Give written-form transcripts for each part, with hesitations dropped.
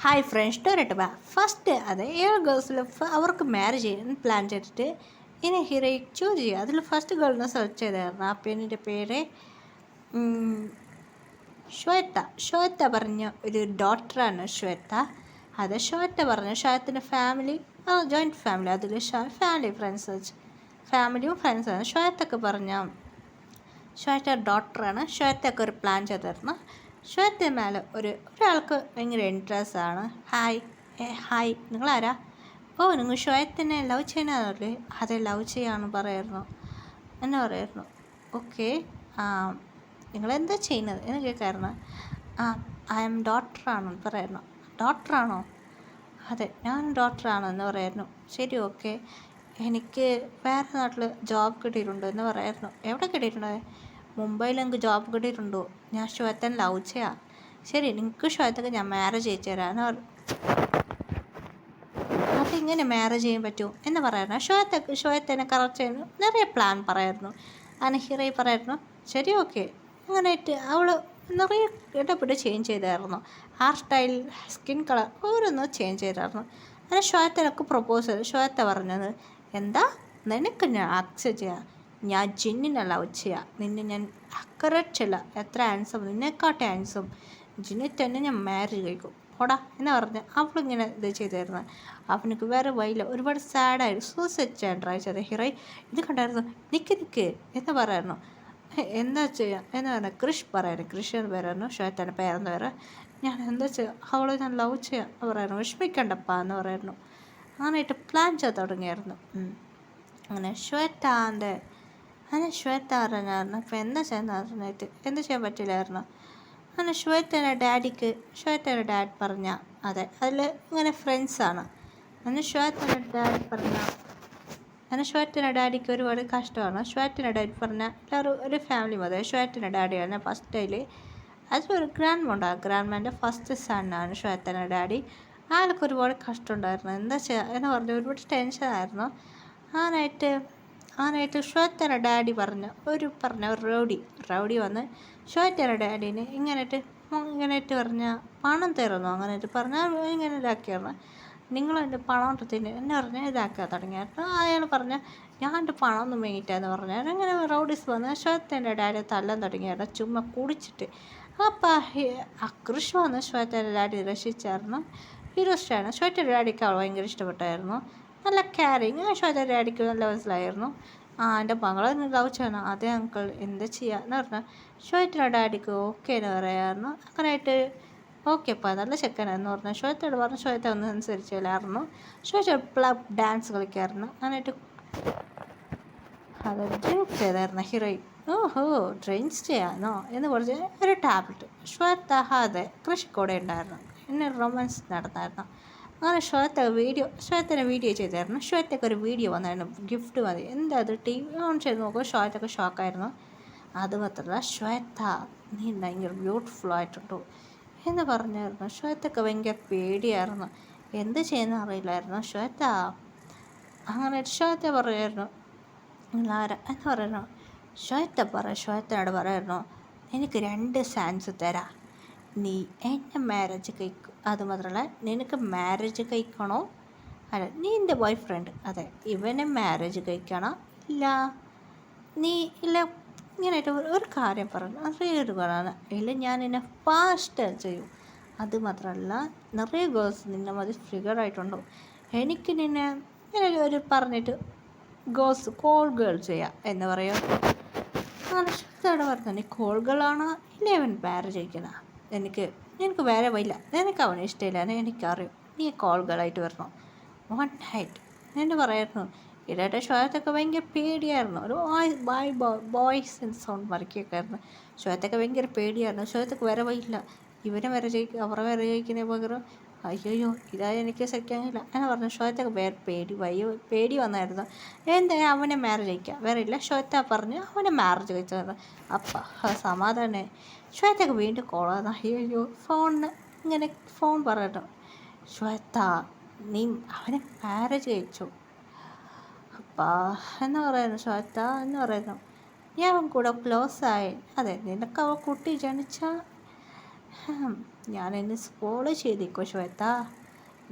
Hi friends ടൊരട്ട് ബാ first അത് 7 ഗേൾസിൽ അവർക്ക് മാരേജ് ചെയ്യാൻ പ്ലാൻ ചെയ്തിട്ട് ഇനി ഹീറോയെ ചൂസ് ചെയ്യുക. അതിൽ ഫസ്റ്റ് ഗേളിനെ സെലക്ട് ചെയ്തായിരുന്നു. ആ പെണ്ണിൻ്റെ പേര് ശ്വേത പറഞ്ഞ ഒരു ഡോക്ടറാണ് ശ്വേത. അത് ശ്വേത പറഞ്ഞു ശ്വേതത്തിൻ്റെ ഫാമിലി ജോയിൻറ്റ് ഫാമിലി, അതിൽ ഫാമിലി ഫാമിലിയും ഫ്രണ്ട്സാണ്. ശ്വേതൊക്കെ പറഞ്ഞ ശ്വേത ഡോക്ടറാണ്. ശ്വേതയൊക്കെ ഒരു പ്ലാൻ ചെയ്തിരുന്നു. ശ്വേത മേലെ ഒരാൾക്ക് ഭയങ്കര ഇൻട്രസ്റ്റ് ആണ്. ഹായ് നിങ്ങളാരാ? നിങ്ങൾ ശ്വേതനെ ലവ് ചെയ്യണമല്ലേ? അതെ, ലവ് ചെയ്യാമെന്ന് പറയായിരുന്നു. എന്നെ പറയായിരുന്നു. ഓക്കെ, നിങ്ങളെന്താ ചെയ്യുന്നത് എന്ന് കേൾക്കായിരുന്നു. ഐ എം ഡോക്ടറാണെന്ന് പറയായിരുന്നു. ഡോക്ടറാണോ? അതെ, ഞാൻ ഡോക്ടറാണെന്ന് പറയായിരുന്നു. ശരി, ഓക്കെ, എനിക്ക് വേറെ നാട്ടിൽ ജോബ് കിട്ടിയിട്ടുണ്ട് എന്ന് പറയായിരുന്നു. എവിടെ കിട്ടിയിട്ടുണ്ട്? മുംബൈയിൽ എനിക്ക് ജോബ് കിട്ടിയിട്ടുണ്ടോ? ഞാൻ ശ്വേതൻ ലവ് ചെയ്യാം. ശരി, നിങ്ങൾക്ക് ശ്വേതക്ക് ഞാൻ മാരേജ് ചെയ്തു തരാമെന്ന് പറഞ്ഞു. അതെങ്ങനെ മാരേജ് ചെയ്യാൻ പറ്റുമോ എന്ന് പറയായിരുന്നു. ശ്വേതനെ കറക്റ്റ് ചെയ്യുന്നു. നിറയെ പ്ലാൻ പറയായിരുന്നു. അങ്ങനെ ഹീറോയി പറയായിരുന്നു. ശരി, ഓക്കെ, അങ്ങനെയായിട്ട് അവൾ നിറയെ ഇടപെട്ട് ചേഞ്ച് ചെയ്തായിരുന്നു. ഹെയർ സ്റ്റൈൽ, സ്കിൻ കളർ ഓരോന്ന് ചേഞ്ച് ചെയ്തായിരുന്നു. അങ്ങനെ ശ്വേതനൊക്കെ പ്രപ്പോസ് ചെയ്തു. ശ്വേത പറഞ്ഞത് എന്താ, നിനക്ക് ഞാൻ ആക്സെപ്റ്റ് ചെയ്യാം. ഞാൻ ജിന്നിനെ ലവ് ചെയ്യാം. നിന്നെ ഞാൻ അക്കറച്ചില്ല. എത്ര ആൻസം, നിന്നെക്കാട്ടെ ആൻസം. ജിന്നെ തന്നെ ഞാൻ മാരേജ് കഴിക്കും. പോടാ എന്ന് പറഞ്ഞ് അവളിങ്ങനെ ഇത് ചെയ്തായിരുന്നു. അവനക്ക് വേറെ വഴിയില്ല. ഒരുപാട് സാഡായിരുന്നു. സൂസൈഡ് ചെയ്യാൻ ട്രൈ ചെയ്ത ഹീറോയി ഇത് കണ്ടായിരുന്നു. നിൽക്ക് എന്ന് പറയായിരുന്നു. എന്താ ചെയ്യുക എന്ന് പറഞ്ഞാൽ ക്രിഷ് പറയായിരുന്നു. ക്രിഷ് എന്ന് പറയായിരുന്നു. ശ്വേതൻ്റെ പേരെന്ന് പറയാം. ഞാൻ എന്താ ചെയ്യുക, അവളെ ഞാൻ ലവ് ചെയ്യാം പറയായിരുന്നു. വിഷമിക്കണ്ടപ്പാ എന്ന് പറയായിരുന്നു. അങ്ങനെയായിട്ട് പ്ലാൻ ചെയ്ത് തുടങ്ങിയായിരുന്നു. അങ്ങനെ ശ്വേത പറഞ്ഞായിരുന്നു. അപ്പോൾ എന്താ ചെയ്യുന്ന പറഞ്ഞിട്ട് എന്ത് ചെയ്യാൻ പറ്റില്ലായിരുന്നു. അങ്ങനെ ശ്വേതയുടെ ഡാഡ് പറഞ്ഞ അതെ, അതിൽ ഇങ്ങനെ ഫ്രണ്ട്സാണ്. അങ്ങനെ ശ്വേതയുടെ ഡാഡിക്ക് ഒരുപാട് കഷ്ടമാണ്. ശ്വേതയുടെ ഡാഡി പറഞ്ഞാൽ എല്ലാവരും ഒരു ഫാമിലി മതി. ശ്വേതയുടെ ഡാഡിയാണ് ഫസ്റ്റ് ടൈൽ. അതൊരു ഗ്രാൻഡ്മാൻ്റെ ഫസ്റ്റ് സണ്ണാണ് ശ്വേതയുടെ ഡാഡി. ആൾക്ക് ഒരുപാട് കഷ്ടമുണ്ടായിരുന്നു. എന്താ ചെയ്യുക എന്ന് പറഞ്ഞ് ഒരുപാട് ടെൻഷനായിരുന്നു. ആനായിട്ട് ശ്വേതയുടെ ഡാഡി ഒരു റൗഡി വന്ന് ശ്വേതയുടെ ഡാഡീനെ ഇങ്ങനെയിട്ട് പറഞ്ഞാൽ പണം തരുന്നു. അങ്ങനെയിട്ട് പറഞ്ഞാൽ ഇങ്ങനെ ഇതാക്കിയാണ്. നിങ്ങളെൻ്റെ പണം എടുത്തിന് എന്നെ പറഞ്ഞാൽ ഇതാക്കാൻ തുടങ്ങിയായിരുന്നു. അയാൾ പറഞ്ഞാൽ ഞാൻ എൻ്റെ പണം ഒന്നും വേങ്ങിയിട്ടെന്ന് പറഞ്ഞാൽ അങ്ങനെ റൗഡീസ് വന്ന് ശ്വേതൻ്റെ ഡാഡിയെ തല്ലാൻ തുടങ്ങിയായിരുന്നു. ചുമ്മാ കുടിച്ചിട്ട്. അപ്പം കൃഷി വന്ന് ശ്വേതയുടെ ഡാഡി രക്ഷിച്ചായിരുന്നു. ഹീറോസ്റ്റാണ്. ശ്വേതയുടെ ഡാഡിക്ക് അവൾ ഭയങ്കര ഇഷ്ടപ്പെട്ടായിരുന്നു. നല്ല കെയറിങ്. ശ്വേതയുടെ ഡാഡിക്ക് നല്ല മനസ്സിലായിരുന്നു. എൻ്റെ മകളെ ലവ് ചെയ്യണം. അതെ അങ്കിൾ, എന്താ ചെയ്യുക എന്ന് പറഞ്ഞാൽ ശ്വേതയുടെ ഡാഡിക്ക് ഓക്കെ എന്ന് പറയാമായിരുന്നു. അങ്ങനെയായിട്ട് ഓക്കെപ്പാ നല്ല ചെക്കനാന്ന് പറഞ്ഞാൽ ശ്വേതയോട് പറഞ്ഞു. ശ്വേത ഒന്നും അനുസരിച്ചില്ലായിരുന്നു. ശ്വേത ഡാൻസ് കളിക്കായിരുന്നു. അങ്ങനെയായിട്ട് അത് ഡ്രിങ്ക്സ് ചെയ്തായിരുന്നു ഹീറോയിൻ. ഓഹോ, ഡ്രിങ്ക്സ് ചെയ്യാനോ എന്ന് പറഞ്ഞ് ഒരു ടാബ്ലറ്റ് ശ്വേത അതെ കൃഷിക്കൂടെ ഉണ്ടായിരുന്നു. പിന്നെ റൊമാൻസ് നടന്നായിരുന്നു. അങ്ങനെ ശ്വേതനെ വീഡിയോ ചെയ്തായിരുന്നു. ശ്വേതയ്ക്ക് ഒരു വീഡിയോ വന്നായിരുന്നു. ഗിഫ്റ്റ് മതി. എന്താ അത്, ടി വി ഓൺ ചെയ്ത് നോക്കുമ്പോൾ ശ്വേതയ്ക്ക് ഷോക്കായിരുന്നു. അതുമാത്രമല്ല, ശ്വേത നീ ഭയങ്കര ബ്യൂട്ടിഫുൾ ആയിട്ടുണ്ടോ എന്ന് പറഞ്ഞായിരുന്നു. ശ്വേതയ്ക്ക് ഭയങ്കര പേടിയായിരുന്നു. എന്ത് ചെയ്യുന്ന അറിയില്ലായിരുന്നു ശ്വേത. അങ്ങനെ ശ്വേത പറയായിരുന്നു ആരാ എന്ന് പറയുന്നു. ശ്വേതനോട് പറയായിരുന്നു, എനിക്ക് 2 ചാൻസ് തരാം. നീ എന്നെ മാരേജ് കഴിക്കും. അതുമാത്രമല്ല, നിനക്ക് മാരേജ് കഴിക്കണോ? അല്ല, നീ എൻ്റെ ബോയ് ഫ്രണ്ട് അതെ ഇവനെ മാരേജ് കഴിക്കണോ? ഇല്ല ഇങ്ങനെയായിട്ട് ഒരു കാര്യം പറഞ്ഞു. അറിയൊരു പറയാണ്. ഇല്ല, ഞാൻ നിന്നെ ഫാസ്റ്റ് ചെയ്യും. അതുമാത്രമല്ല, നിറയെ ഗേൾസ് നിന്നെ മതി ഫിഗറായിട്ടുണ്ടോ. എനിക്ക് നിന്നെ ഇങ്ങനെ ഒരു പറഞ്ഞിട്ട് കോൾ ഗേൾ ചെയ്യാം എന്ന് പറയും. ശ്വേതയോട് പറഞ്ഞു, നീ കോൾ ഗേളാണോ ഇല്ല അവൻ മാരേജ് കഴിക്കണ? നിനക്ക് വേറെ വയ്യില്ല. നിനക്ക് അവനെ ഇഷ്ടമില്ല എനിക്കറിയും. നീ കോൾ ഗേളായിട്ട് വരണം. 1 നൈറ്റ് എന്ന് പറയായിരുന്നു. ഇടയായിട്ട് ശ്വേതയ്ക്ക് ഭയങ്കര പേടിയായിരുന്നു. ഒരു ബോയ്സ് സൗണ്ട് മറിക്കൊക്കെയായിരുന്നു. ശ്വേതയ്ക്ക് ഭയങ്കര പേടിയായിരുന്നു. ശ്വേതയ്ക്ക് വേറെ വയ്യില്ല. ഇവനെ വരെ ജയിക്കും, അവരെ വരെ ജയിക്കുന്നതിന് പകരം അയ്യോ ഇതാ എനിക്ക് സഹിക്കാനില്ല എന്ന് പറഞ്ഞു. ശ്വേതയ്ക്ക് വേറെ പേടി വന്നായിരുന്നു. എന്തായാലും അവനെ മാരേജ് കഴിക്കാം, വേറെ ഇല്ല. ശ്വേത പറഞ്ഞ് അവനെ മാരേജ് കഴിച്ചു. അപ്പം സമാധാനം. ശ്വേതയ്ക്ക് വീണ്ടും കോളാണ്. അയ്യോ ഫോൺ പറയണം. ശ്വേത, നീ അവനെ മാരേജ് കഴിച്ചു അപ്പാ എന്ന് പറയുന്നു. ശ്വേത എന്ന് പറയുന്നു, ഞാൻ അവൻ കൂടെ ക്ലോസ് ആയി. അതെ, നിനക്ക് അവൾ കുട്ടി ജനിച്ചാൽ ഞാൻ എന്നെ ഫോളോ ചെയ്തേക്കോ ശ്വേത,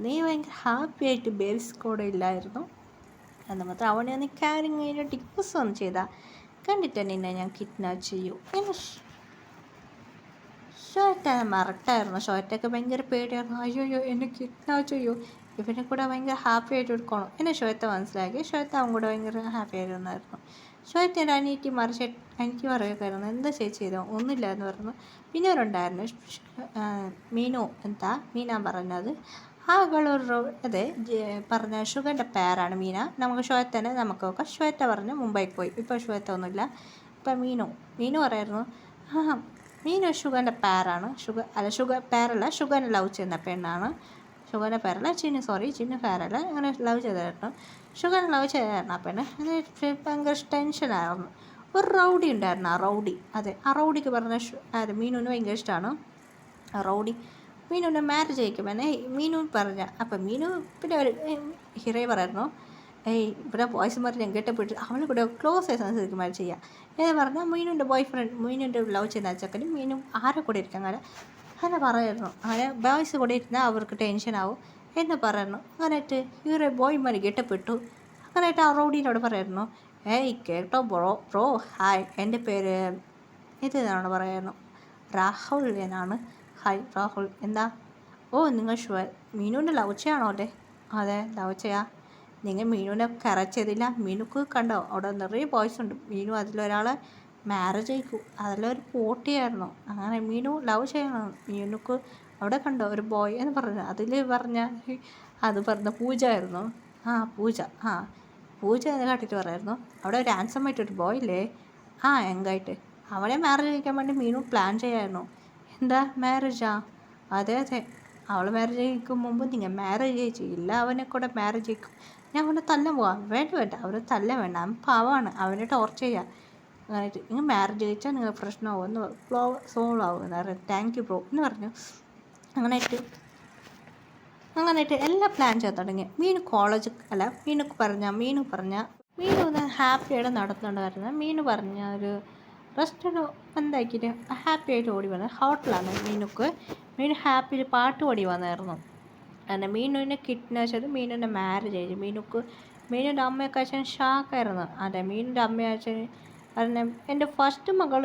നീ ഭയങ്കര ഹാപ്പി ആയിട്ട് ബേബീസ് കൂടെ ഇല്ലായിരുന്നു എന്ന് മാത്രം അവനെ ഒന്ന് കാര്യം കഴിഞ്ഞ ഡിപ്പോസ് ഒന്നും ചെയ്താൽ കണ്ടിട്ട് നിന്നെ ഞാൻ കിഡ്നാപ്പ് ചെയ്യൂ എന്ന് ശ്വേത മറക്കായിരുന്നു. ശ്വേതയ്ക്ക് ഭയങ്കര പേടിയായിരുന്നു. അയ്യോ എന്നെ കിഡ്നാപ്പ് ചെയ്യൂ, ഇവനെ കൂടെ ഭയങ്കര ഹാപ്പി ആയിട്ട് എടുക്കണം എന്നെ ശ്വേത മനസ്സിലാക്കി. ശ്വേത അവൻ കൂടെ ഭയങ്കര ഹാപ്പി ആയിരുന്നായിരുന്നു. ശ്വേതയുടെ അനിയത്തി മറിച്ച് എനിക്ക് പറയുമായിരുന്നു, എന്താ ചേച്ചി ചെയ്തോ, ഒന്നുമില്ല എന്ന് പറഞ്ഞു. പിന്നെ അവരുണ്ടായിരുന്നു മീനു, എന്താ മീന പറഞ്ഞത്, ആ ഗളൊരു അതെ പറഞ്ഞ ഷുഗറിൻ്റെ പേരാണ് മീന. നമുക്ക് ശ്വേതനെ നമുക്കൊക്കെ ശ്വേത പറഞ്ഞ് മുംബൈക്ക് പോയി. ഇപ്പോൾ ശ്വേത ഒന്നുമില്ല, ഇപ്പം മീനു പറയായിരുന്നു, മീനു ഷുഗറിൻ്റെ പേരാണ്. ഷുഗർ പേരല്ല, ഷുഗറിനെ ലവ് ചെയ്യുന്ന പെണ്ണാണ്. ഷുഗറിൻ്റെ പേരല്ല, ചിന്നു പേരല്ല, അങ്ങനെ ലവ് ചെയ്തായിരുന്നു. ഷുഗറിനെ ലവ് ചെയ്തായിരുന്നു ആ പെണ്ണ്. ഭയങ്കര ടെൻഷനായിരുന്നു. ഒരു റൗഡി ഉണ്ടായിരുന്നു, ആ റൗഡി. അതെ, ആ റൗഡിക്ക് പറഞ്ഞ അതെ മീനുവിന് ഭയങ്കര ഇഷ്ടമാണ് ആ റൗഡി. മീനുവിനെ മാരേജ് കഴിക്കുമെന്നെ മീനു പറഞ്ഞ. അപ്പം മീനു പിന്നെ ഒരു ഹീറോ പറയായിരുന്നു, ഇവിടെ ബോയ്സ്മാർ ഞാൻ കെട്ടപ്പെട്ട് അവളെ കൂടെ ക്ലോസ് ആയി സംസാരിക്കുമ്പോൾ ചെയ്യുക എന്ന് പറഞ്ഞാൽ മീനുവിൻ്റെ ബോയ് ഫ്രണ്ട്, മീനുവിൻ്റെ ലവ് ചെയ്യുന്ന ചെക്കനും മീനും ആരെ കൂടെ ഇരിക്കാൻ കാലം അങ്ങനെ പറയായിരുന്നു. അങ്ങനെ ബോയ്സ് കൂടെ ഇരുന്നാൽ അവർക്ക് ടെൻഷനാവും എന്ന് പറയുന്നു. അങ്ങനെയായിട്ട് ഹീറോ ബോയ്മാർ കെട്ടപ്പെട്ടു. അങ്ങനെയായിട്ട് ആ റൗഡീനോട് പറയായിരുന്നു, കേട്ടോ ബ്രോ ഹായ്, എൻ്റെ പേര് ഇതാണ് പറയായിരുന്നു, രാഹുൽ എന്നാണ്. ഹായ് രാഹുൽ, എന്താ? ഓ നിങ്ങൾ മീനുവിൻ്റെ ലവ് ചെയ്യാണോ? അല്ലേ, അതെ ലവ് ചെയ്യാ. നിങ്ങൾ മീനുവിനെ കറച്ചതില്ല, മീനുക്ക് കണ്ടോ അവിടെ നിറയെ ബോയ്സ് ഉണ്ട്, മീനു അതിലൊരാളെ മാരേജ് കഴിക്കും, അതിലൊരു പോട്ടിയായിരുന്നു. അങ്ങനെ മീനു ലവ് ചെയ്യണം, മീനുക്ക് അവിടെ കണ്ടോ ഒരു ബോയ് എന്ന് പറഞ്ഞു. അതിൽ അത് പറഞ്ഞ പൂജ ആയിരുന്നു. പൂജ എന്ന് കാട്ടിയിട്ട് പറയായിരുന്നു, അവിടെ ഒരു ആൻസമായിട്ടൊരു ബോയ് ഇല്ലേ, എങ്കായിട്ട് അവളെ മാരേജ് കഴിക്കാൻ വേണ്ടി മീനു പ്ലാൻ ചെയ്യായിരുന്നു. എന്താ മാരേജാ? അതെ അവൾ മാരേജ് കഴിക്കും മുമ്പ് നിങ്ങൾ മാരേജ് ചെയ്യില്ല, അവനെ കൂടെ മാരേജ് കഴിക്കും. ഞാൻ അവനെ തല്ല പോവാം, വേണ്ട അവന് തല്ല വേണ്ട, അവൻ പാവമാണ്, അവനെ ടോർച്ചർ ചെയ്യാം. അങ്ങനെയായിട്ട് നിങ്ങൾ മാരേജ് കഴിച്ചാൽ നിങ്ങൾ പ്രശ്നമാവും എന്ന് സോൾവ് ആവും എന്ന് പറഞ്ഞു. താങ്ക് യു ബ്രോ എന്ന് പറഞ്ഞു. അങ്ങനെയായിട്ട് എല്ലാം പ്ലാൻ ചെയ്ത് തുടങ്ങി. മീനു ഒന്ന് ഹാപ്പിയായിട്ട് നടത്തുന്നുണ്ടായിരുന്നു. മീനു പറഞ്ഞ ഒരു റെസ്റ്റോറൻറ്റ് എന്താക്കിയിട്ട് ഹാപ്പി ആയിട്ട് ഓടി വന്നത് ഹോട്ടലാണ്. മീനു ഹാപ്പിയിൽ പാട്ട് ഓടി വന്നായിരുന്നു. അങ്ങനെ മീനുവിനെ കിഡ്നാപ്പ് ചെയ്ത് മീനുവിനെ മാരേജ് ചെയ്തു. മീനുവിൻ്റെ അമ്മയൊക്കെ അച്ഛൻ ഷാക്കായിരുന്നു. അതെ, മീനുവിൻ്റെ അമ്മയും അച്ഛൻ പറഞ്ഞ എൻ്റെ ഫസ്റ്റ് മകൾ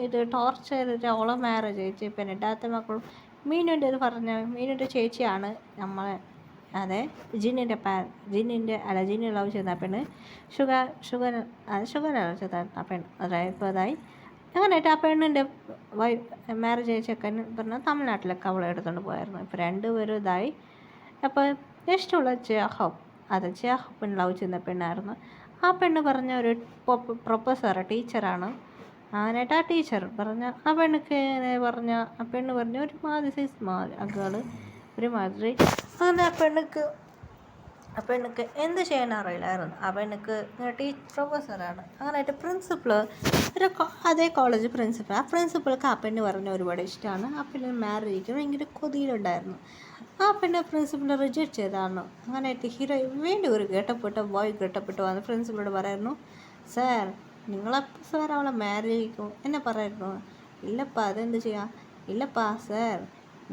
ഇത് ടോർച്ചർ ചെയ്തിട്ട് അവളെ മാരേജ് കഴിച്ചു. ഇപ്പം രണ്ടാമത്തെ മക്കളും മീനുവിൻ്റെ ചേച്ചിയാണ് നമ്മളെ അതെ ജിന്നിനെ ലവ് ചെയ്യുന്ന പെണ്ണ് ഷുഗർ ലവ് ചെയ്ത പെണ്ണ്. അതായത് ഇപ്പോൾ അതായി അങ്ങനെയായിട്ട് ആ പെണ്ണിൻ്റെ മാരേജ് ചെക്കൻ പറഞ്ഞാൽ തമിഴ്നാട്ടിലൊക്കെ അവളെ എടുത്തുകൊണ്ട് പോയായിരുന്നു. ഇപ്പോൾ രണ്ടുപേരും ഇതായി. അപ്പോൾ ഇഷ്ടമുള്ള ജേഹബിന് ലവ് ചെയ്യുന്ന പെണ്ണായിരുന്നു. ആ പെണ്ണ് പറഞ്ഞ ഒരു ടീച്ചറാണ്. അങ്ങനെയായിട്ട് ആ ടീച്ചർ പറഞ്ഞ ആ പെണ്ണ് പറഞ്ഞ ഒരു മാതിരി സൈസ് ഒരുമാതിരി അങ്ങനെ ആ പെണ്ണുക്ക് എന്ത് ചെയ്യാൻ അറിയില്ലായിരുന്നു. ആ പെണ്ണുക്ക് പ്രൊഫസറാണ്. അങ്ങനെയായിട്ട് അതേ കോളേജ് പ്രിൻസിപ്പൾ. ആ പ്രിൻസിപ്പൾക്ക് ആ പെണ്ണ് പറഞ്ഞ ഒരുപാട് ഇഷ്ടമാണ്. ആ പെണ്ണ് മാരേജ് ചെയ്യിക്കാൻ ഭയങ്കര കൊതിയിലുണ്ടായിരുന്നു. ആ പെണ്ണ് പ്രിൻസിപ്പൾ റിജക്റ്റ് ചെയ്താണ്. അങ്ങനെയായിട്ട് ഹീറോ വേണ്ടി ഒരു ഗെട്ടപ്പെട്ട് വന്ന് പ്രിൻസിപ്പളോട് പറയായിരുന്നു, സാർ നിങ്ങളപ്പോൾ സാർ അവളെ മാരേജ് ചെയ്യിക്കും എന്നെ പറയായിരുന്നു. ഇല്ലപ്പാ അതെന്ത് ചെയ്യാം, ഇല്ലപ്പാ സാർ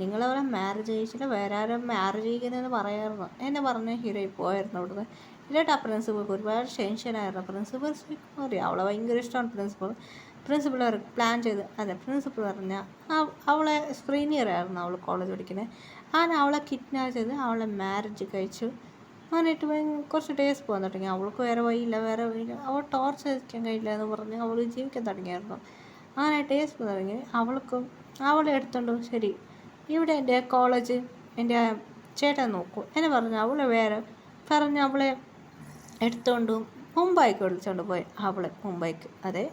നിങ്ങളവളെ മാരേജ് കഴിച്ചിട്ട് വേറെ ആരും മാരേജ് ചെയ്യിക്കുന്നതെന്ന് പറയായിരുന്നു എന്നെ പറഞ്ഞ് ഹീറോ പോയായിരുന്നു അവിടുന്ന്. ഇല്ലാട്ട് ആ പ്രിൻസിപ്പൾക്ക് ഒരുപാട് ടെൻഷനായിരുന്നു. പ്രിൻസിപ്പൾ അറിയാം അവളെ ഭയങ്കര ഇഷ്ടമാണ് പ്രിൻസിപ്പൾ പ്ലാൻ ചെയ്ത്. അതെ, പ്രിൻസിപ്പൾ പറഞ്ഞാൽ അവളെ സീനിയർ ആയിരുന്നു അവൾ കോളേജ് പഠിക്കുന്നത്. അങ്ങനെ അവളെ കിഡ്നാപ്പ് ചെയ്ത് അവളെ മാരേജ് കഴിച്ചു. അങ്ങനെയിട്ട് കുറച്ച് ഡേയ്സ് പോകാൻ തുടങ്ങി. അവൾക്ക് വേറെ വഴിയില്ല അവൾ ടോർച്ചർ ചെയ്യാൻ കഴിയില്ല എന്ന് പറഞ്ഞ് അവൾ ജീവിക്കാൻ തുടങ്ങിയായിരുന്നു. അങ്ങനെ ഡേയ്സ് പോകാൻ തുടങ്ങി. അവളെ എടുത്തോണ്ട് ശരി ഇവിടെ എൻ്റെ കോളേജ് എൻ്റെ ചേട്ടൻ നോക്കൂ എന്നെ പറഞ്ഞു. അവളെ എടുത്തുകൊണ്ട് മുംബൈക്ക് വിളിച്ചുകൊണ്ട് പോയി. അവളെ മുംബൈക്ക്. അതെ,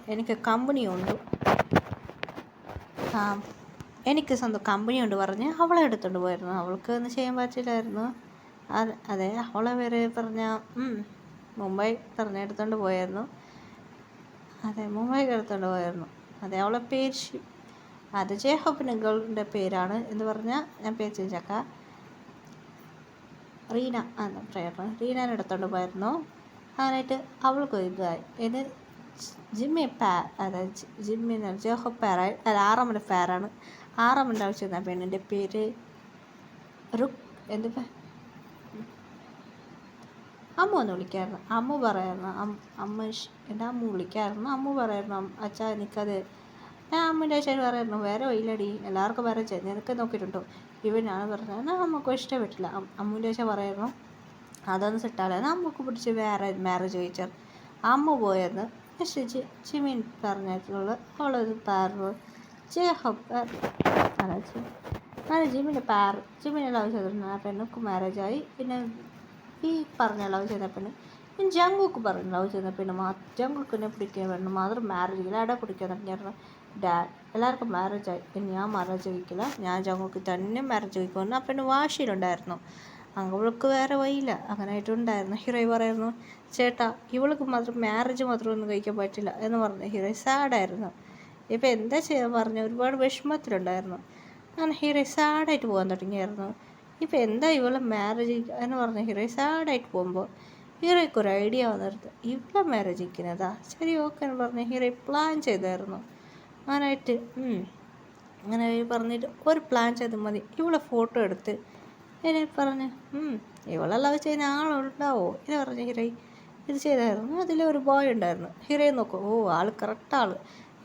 എനിക്ക് സ്വന്തം കമ്പനിയുണ്ട് പറഞ്ഞ് അവളെ എടുത്തുകൊണ്ട് പോയിരുന്നു. അവൾക്ക് ഒന്നും ചെയ്യാൻ പറ്റില്ലായിരുന്നു. അതെ, അവളെ വരെ മുംബൈ എടുത്തുകൊണ്ട് പോയായിരുന്നു. അതെ, അവളെ പേര് അത് ജേഹബിൻ്റെ ഗേളിൻ്റെ പേരാണ് എന്ന് പറഞ്ഞാൽ ഞാൻ പേര് ചോദിച്ചേക്കാം. റീന എന്ന് പറയായിരുന്നു. റീനനെ എടുത്തോണ്ട് പോയിരുന്നു. അങ്ങനെയായിട്ട് അവൾക്ക് ഇതായി. ഇത് ജിമ്മിന് ജേഹബ് പേരായി. അത് 6ാമത്തെ പേരാണ്. ആറാമൻ്റെ ലവ് ചെയ്യുന്ന പെണ്ണിൻ്റെ പേര് എന്താ അമ്മ ഒന്ന് വിളിക്കായിരുന്നു. അമ്മ പറയായിരുന്നു എൻ്റെ അമ്മ വിളിക്കായിരുന്നു. അമ്മ പറയായിരുന്നു അച്ഛാ എനിക്കത്. ഞാൻ അമ്മൻ്റെ അച്ഛൻ പറയായിരുന്നു വേറെ വയ്യില്ലടി, എല്ലാവർക്കും വേറെ ചെയ്ത് നിനക്ക് നോക്കിയിട്ടുണ്ടോ. ഇവനാണ് പറഞ്ഞത്. എന്നാൽ അമ്മക്ക് ഇഷ്ടപ്പെട്ടില്ല. അമ്മൂൻ്റെ അച്ഛൻ പറയായിരുന്നു അതൊന്നും സെറ്റാവില്ല, നമുക്ക് പിടിച്ച് വേറെ മാരേജ് കഴിച്ചാൽ. അമ്മ പോയെന്ന് ജിമിൻ പറഞ്ഞിട്ടുള്ള അവളത് പാറു അങ്ങനെ ജിമിനെ ലവ് ചെയ്തിരുന്ന ആ പെണ്ണുക്ക് മാരേജായി. പിന്നെ ഈ പറഞ്ഞ ലവ് ചെയ്ത പെണ്ണ് ജങ്കുക്ക് പറഞ്ഞു ലവ് ചെയ്യുന്ന പെണ്ണ് ജങ്കുക്കിനെ പിടിക്കുന്ന പെണ്ണ് മാത്രം മാരേജ് ചെയ്യില്ല. ഇട പിടിക്കുന്ന പറഞ്ഞ ഡാഡ് എല്ലാവർക്കും മാരേജായി. പിന്നെ ഞാൻ മാരേജ് കഴിക്കില്ല, ഞാൻ ജങ്കുക്ക് തന്നെ മാരേജ് കഴിക്കുമെന്ന് ആ പെണ്ണ് വാശിയിലുണ്ടായിരുന്നു. അവൾക്ക് വേറെ വഴിയില്ല, അങ്ങനെ ആയിട്ടുണ്ടായിരുന്നു. ഹീറോയി പറയുന്നു ചേട്ടാ ഇവൾക്ക് മാത്രം മാരേജ് മാത്രം ഒന്നും കഴിക്കാൻ പറ്റില്ല എന്ന് പറഞ്ഞു. ഹീറോയി സാഡായിരുന്നു. ഇപ്പം എന്താ ചെയ്യാൻ പറഞ്ഞു, ഒരുപാട് വിഷമത്തിലുണ്ടായിരുന്നു. അങ്ങനെ ഹീറോയി സാഡായിട്ട് പോകാൻ തുടങ്ങിയായിരുന്നു. ഇപ്പം എന്താ ഇവളെ മാരേജ് എന്ന് പറഞ്ഞ ഹീറോയി സാഡായിട്ട് പോകുമ്പോൾ ഹീറോയ്ക്ക് ഒരു ഐഡിയ വന്നിരുന്നു. ഇവളെ മാരേജ് ഇരിക്കുന്നതാ ശരി ഓക്കെ എന്ന് പറഞ്ഞ് ഹീറോയി പ്ലാൻ ചെയ്തായിരുന്നു. അങ്ങനായിട്ട് അങ്ങനെ പറഞ്ഞിട്ട് ഒരു പ്ലാൻ ചെയ്ത് മതി, ഇവളെ ഫോട്ടോ എടുത്ത് എന്നെ പറഞ്ഞ് ഇവളെ ലവ് ചെയ്യുന്ന ആളുണ്ടാവോ എന്ന് പറഞ്ഞ ഹീറോയി ഇത് ചെയ്തായിരുന്നു. അതിലൊരു ബോയ് ഉണ്ടായിരുന്നു. ഹീറോയെ നോക്കും, ഓ ആൾ കറക്റ്റ് ആൾ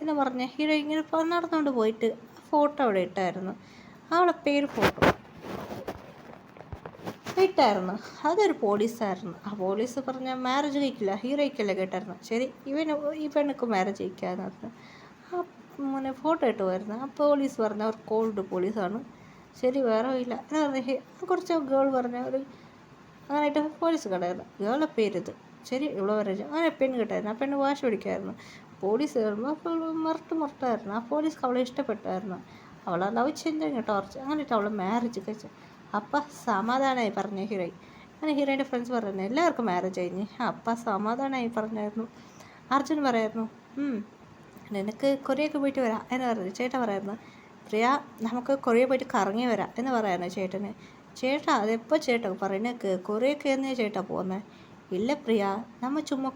എന്ന് പറഞ്ഞ ഹീറോ ഇങ്ങനെ നടന്നുകൊണ്ട് പോയിട്ട് ഫോട്ടോ അവിടെ ഇട്ടായിരുന്നു. അവളെ പേര് ഫോട്ടോ ഇട്ടായിരുന്നു. അതൊരു പോലീസായിരുന്നു. ആ പോലീസ് പറഞ്ഞ മാരേജ് കഴിക്കില്ല, ഹീറോയ്ക്കല്ലേ കേട്ടായിരുന്നു. ശരി ഈ പെണ്ണുക്ക് മാരേജ് കഴിക്കാന്ന് പറഞ്ഞു. ആ ഫോട്ടോ ഇട്ട് പോയിരുന്നു. ആ പോലീസ് പറഞ്ഞ അവർ കോൾഡ് പോലീസാണ്. ശരി വേറെ ഇല്ല എന്ന് പറഞ്ഞ കുറച്ച് ഗേൾ പറഞ്ഞ ഒരു അങ്ങനെയായിട്ട് പോലീസ് കണ്ടായിരുന്നു. ഗേളെ പേരിത് ശരി ഇവിടെ വരച്ചു. അങ്ങനെ പെണ്ണ് കിട്ടായിരുന്നു. ആ പെണ്ണ് വാശി പിടിക്കായിരുന്നു. പോലീസ് കയറുമ്പോൾ അപ്പോൾ മുറട്ടായിരുന്നു. ആ പോലീസ്ക്ക് അവളെ ഇഷ്ടപ്പെട്ടായിരുന്നു. അവളെ ലവ് ചെയ്യുന്ന ടോർച്ച് അങ്ങനെയിട്ട് അവളെ മാരേജ് കഴിച്ചു. അപ്പം സമാധാനമായി പറഞ്ഞു ഹീറോയി. അങ്ങനെ ഹീറോയിൻ്റെ ഫ്രണ്ട്സ് പറഞ്ഞു എല്ലാവർക്കും മാരേജ് കഴിഞ്ഞ്. അപ്പം സമാധാനമായി പറഞ്ഞായിരുന്നു. അർജുൻ പറയായിരുന്നു നിനക്ക് കൊറിയൊക്കെ പോയിട്ട് വരാം എന്ന് പറഞ്ഞു. ചേട്ടൻ പറയായിരുന്നു പ്രിയ നമുക്ക് കൊറിയ പോയിട്ട് കറങ്ങി വരാം എന്ന് പറയായിരുന്നു ചേട്ടന്. ചേട്ടാ അതെപ്പോൾ ചേട്ടാ പറയുന്നത് കൊറിയൊക്കെ എന്നേ ചേട്ടാ പോകുന്നത്. ഇല്ല പ്രിയ നമ്മൾ ചുമ്മാ